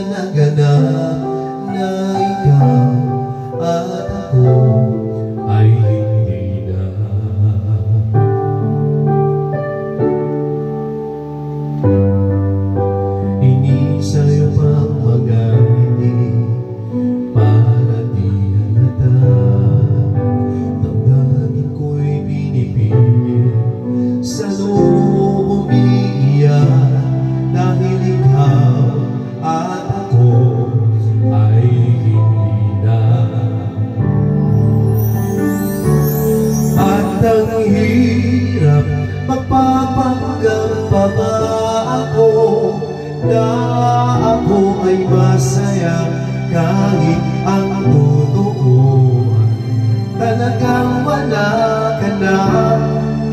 naganap na ikaw at ako ay hindi na. Inisa'yo pang mga hindi para di halata. Damdamin ko'y pinipilit, sa loob umiiyak, dahil ikaw at ako ay hindi na. At ang hirap, magpapanggap pa ba ako na ako ay masaya kahit ang totoo talagang wala ka na.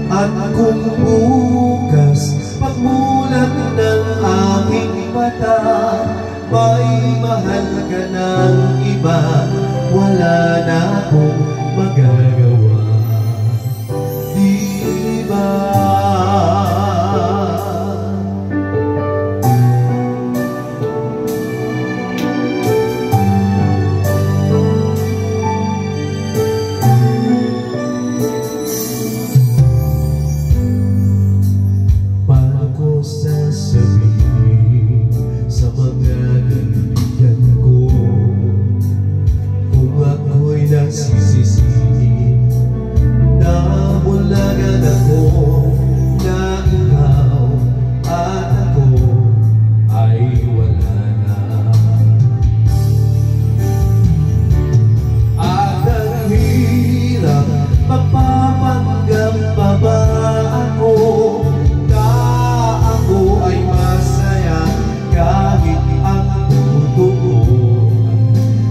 At kung bukas pagmulat ng aking mata may mahal ka ng iba, wala na akong magagawa, di ba? Sasabihin sa mga kaibigan ko kung ako'y nagsisisi, nabulagan ako na ikaw at ako ay wala na. At ang hirap, magpapanggap pa ba ako ay masaya kahit ang totoo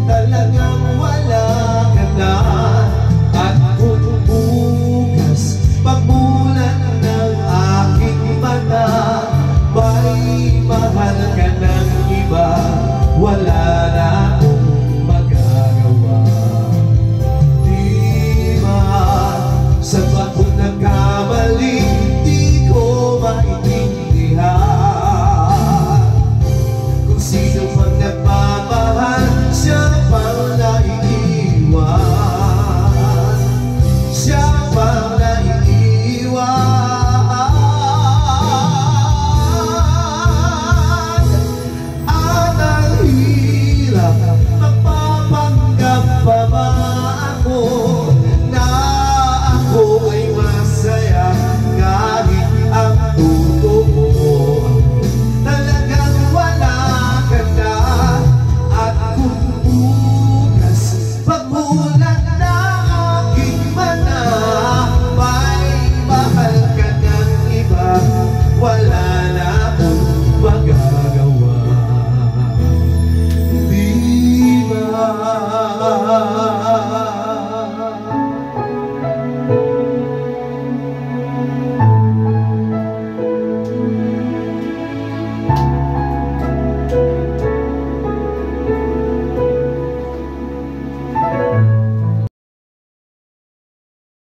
talagang wala ka na. At kung bukas pagmulat ng aking mata may mahal ka ng iba, wala na akong magagawa, di ba? Sa bakit nagkamali di ko maintindihan kung sino pang nagmamahal